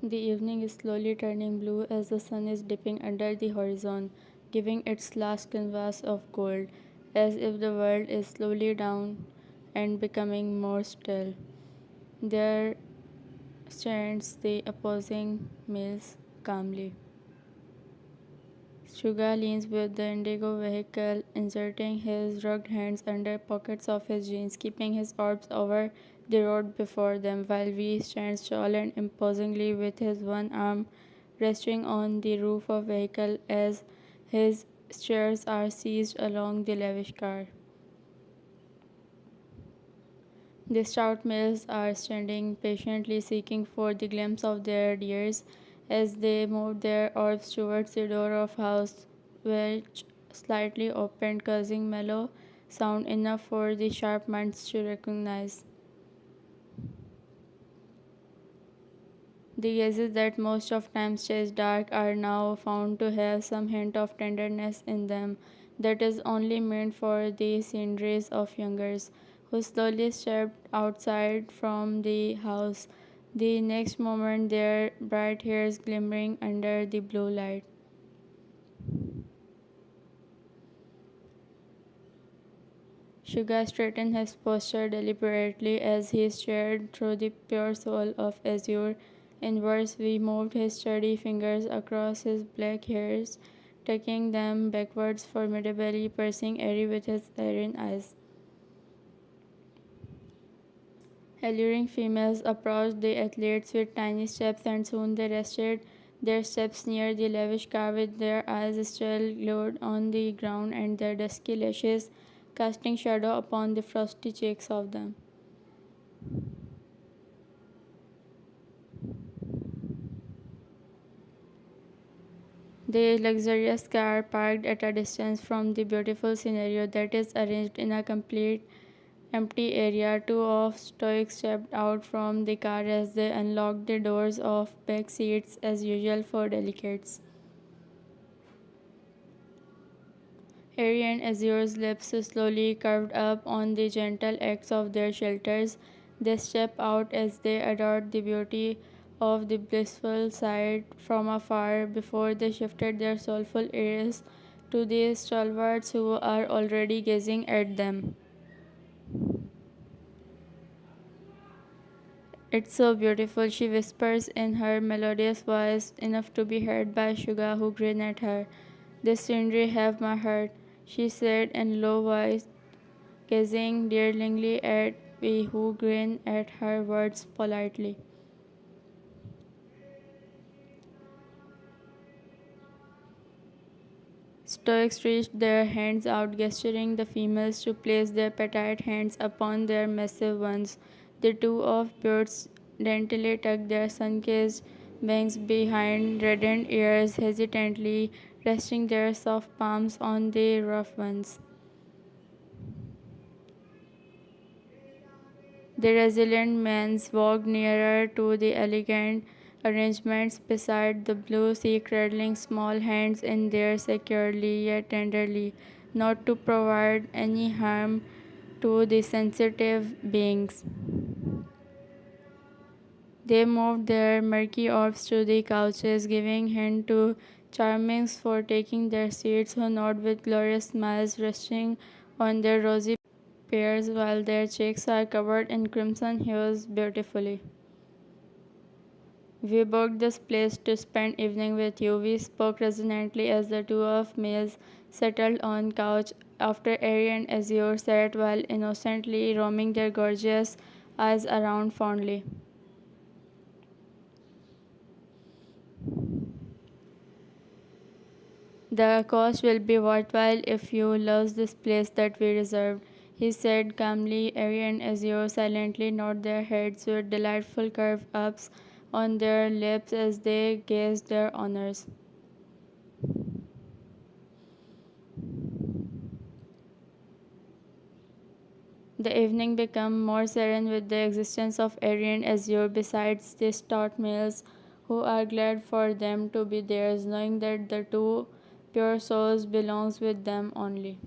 The evening is slowly turning blue as the sun is dipping under the horizon, giving its last canvas of gold, as if the world is slowly down and becoming more still. There stands the opposing males calmly. Suga leans with the indigo vehicle, inserting his rugged hands under pockets of his jeans, keeping his orbs over the road before them, while V stands tall and imposingly with his one arm resting on the roof of vehicle as his steers are seized along the lavish car. The stout males are standing patiently seeking for the glimpse of their dears as they move their orbs towards the door of house, which slightly opened, causing mellow sound enough for the sharp minds to recognize. The gazes that most of times chase dark are now found to have some hint of tenderness in them that is only meant for the sceneries of youngers who slowly stepped outside from the house. The next moment their bright hairs glimmering under the blue light. Suga straightened his posture deliberately as he stared through the pure soul of azure. Inwards, he moved his sturdy fingers across his black hairs, taking them backwards formidably, piercing Airy with his iron eyes. Alluring females approached the athletes with tiny steps, and soon they rested their steps near the lavish car with their eyes still glued on the ground and their dusky lashes casting shadow upon the frosty cheeks of them. The luxurious car parked at a distance from the beautiful scenario that is arranged in a complete empty area. Two of stoics stepped out from the car as they unlocked the doors of back seats as usual for delegates. Harry and Azure's lips slowly curved up on the gentle acts of their shelters. They stepped out as they adored the beauty of the blissful sight from afar before they shifted their soulful ears to the stalwarts who are already gazing at them. It's so beautiful, she whispers in her melodious voice, enough to be heard by Suga, who grinned at her. This scenery have my heart, she said in low voice, gazing daringly at me, who grinned at her words politely. Stoics reached their hands out, gesturing the females to place their petite hands upon their massive ones. The two of birds daintily tucked their sun-kissed bangs behind reddened ears, hesitantly resting their soft palms on the rough ones. The resilient men walked nearer to the elegant arrangements beside the blue sea, cradling small hands in theirs securely yet tenderly, not to provide any harm to the sensitive beings. They moved their murky orbs to the couches, giving hint to charmings for taking their seats, who nod with glorious smiles resting on their rosy pairs while their cheeks are covered in crimson hues beautifully. We booked this place to spend evening with you. We spoke resonantly as the two of males settled on couch after Airy and Azure sat while innocently roaming their gorgeous eyes around fondly. The cost will be worthwhile if you love this place that we reserved, he said calmly. Airy and Azure silently nod their heads with delightful curve ups on their lips as they gazed their honors. The evening became more serene with the existence of Airy and Azure besides the stout males who are glad for them to be theirs, knowing that the two pure souls belongs with them only.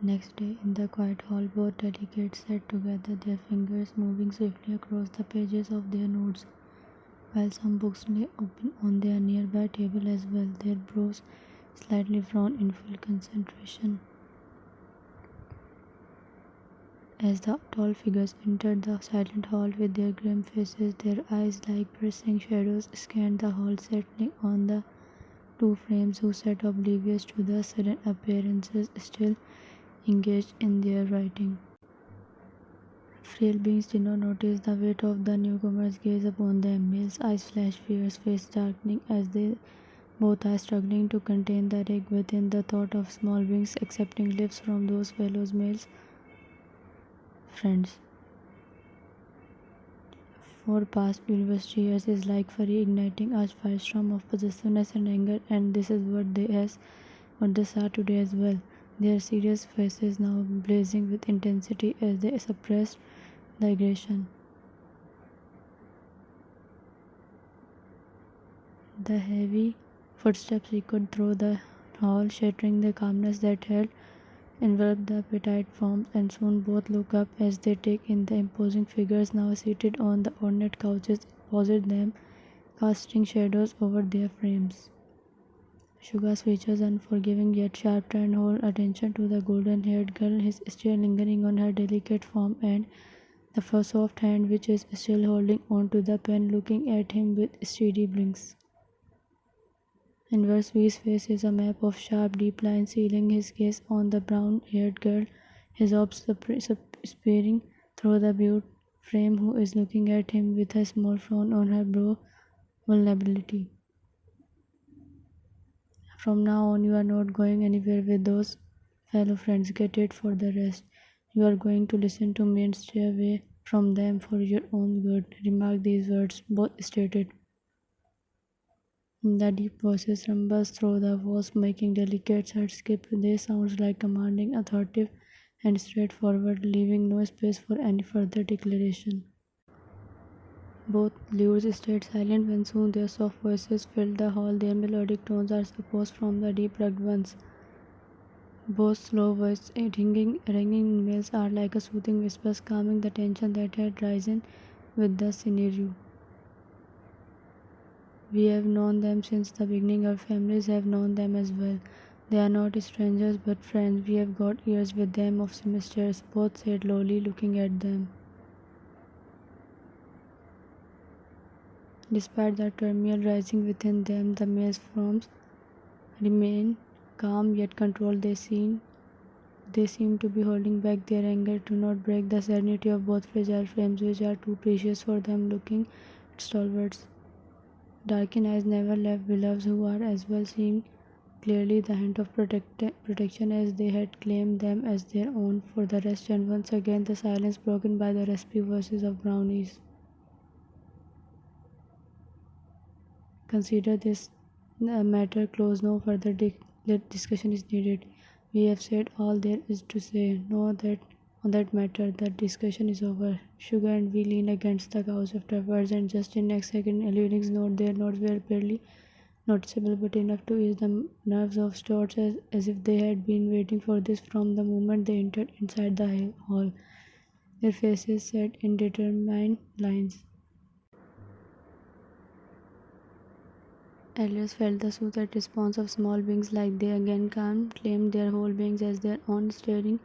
Next day, in the quiet hall, both delegates sat together, their fingers moving swiftly across the pages of their notes, while some books lay open on their nearby table as well, their brows slightly frowned in full concentration. As the tall figures entered the silent hall with their grim faces, their eyes like piercing shadows scanned the hall, settling on the two frames who sat oblivious to the sudden appearances, still engaged in their writing. Frail beings did not notice the weight of the newcomer's gaze upon them. Mill's eyes flashed, fear's face darkening as they both are struggling to contain the rage within the thought of small beings accepting gifts from those fellows males friends. For past university years is like furry igniting a firestorm of possessiveness and anger, and this is what they saw today as well. Their serious faces now blazing with intensity as they suppressed the aggression. The heavy footsteps echoed through the hall, shattering the calmness that had enveloped the petite forms, and soon both look up as they take in the imposing figures now seated on the ornate couches opposite them, casting shadows over their frames. Suga's features, unforgiving yet sharp, turned whole attention to the golden-haired girl, his stare lingering on her delicate form and the soft hand which is still holding on to the pen, looking at him with steady blinks. Inverse face is a map of sharp, deep lines, sealing his gaze on the brown-haired girl, his orbs peering through the butte frame, who is looking at him with a small frown on her brow. Vulnerability. From now on, you are not going anywhere with those fellow friends. Get it for the rest. You are going to listen to me and stay away from them for your own good. Remark these words, both stated. The deep voices rumbles through the walls, making delicate hearts skip. They sound like commanding, authoritative, and straightforward, leaving no space for any further declaration. Both lures stayed silent when soon their soft voices filled the hall. Their melodic tones are supposed from the deep rugged ones. Both slow voiced ringing males are like a soothing whispers, calming the tension that had risen with the scenario. We have known them since the beginning. Our families have known them as well. They are not strangers but friends. We have got years with them of semesters, both said lowly, looking at them. Despite the turmoil rising within them, the males' forms remain calm yet controlled. They seem to be holding back their anger to not break the serenity of both fragile frames which are too precious for them, looking at stalwarts. Darkened eyes never left beloveds who are as well seeing clearly the hint of protection as they had claimed them as their own for the rest, and once again the silence broken by the raspy voices of brownies. Consider this matter closed. No further discussion is needed. We have said all there is to say. Know that on that matter, the discussion is over. Sugar and we lean against the couch afterwards, and just in next second, Eluding's note, their notes were barely noticeable, but enough to ease the nerves of Stouts as if they had been waiting for this from the moment they entered inside the hall. Their faces set in determined lines. Elias felt the soothed response of small beings like they again claimed their whole beings as their own, staring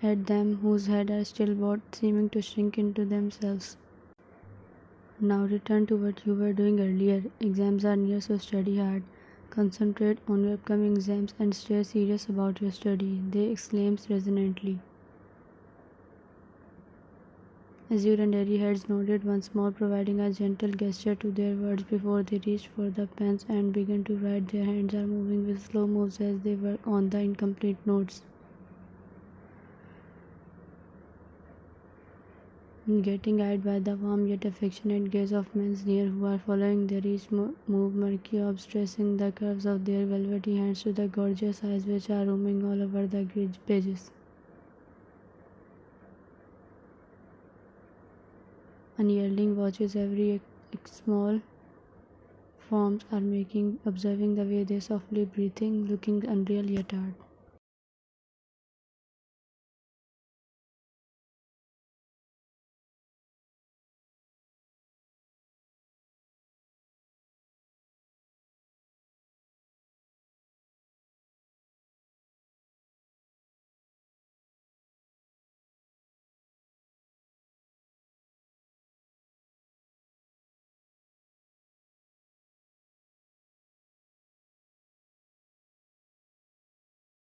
at them whose heads are still bowed, seeming to shrink into themselves. Now return to what you were doing earlier. Exams are near, so study hard. Concentrate on your upcoming exams and stay serious about your study, they exclaimed resonantly. Azure and airy heads nodded once more, providing a gentle gesture to their words before they reached for the pens and began to write. Their hands are moving with slow moves as they work on the incomplete notes. Getting eyed by the warm yet affectionate gaze of men near who are following their each move, murky orbs tracing the curves of their velvety hands to the gorgeous eyes which are roaming all over the pages. An yearling watches every small forms are making, observing the way they softly breathing, looking unreal yet art.